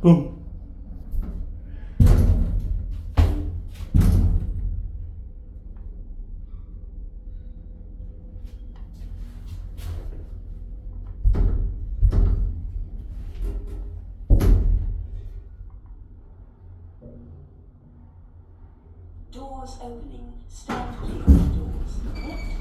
Go. Doors opening. Stand clear of the doors.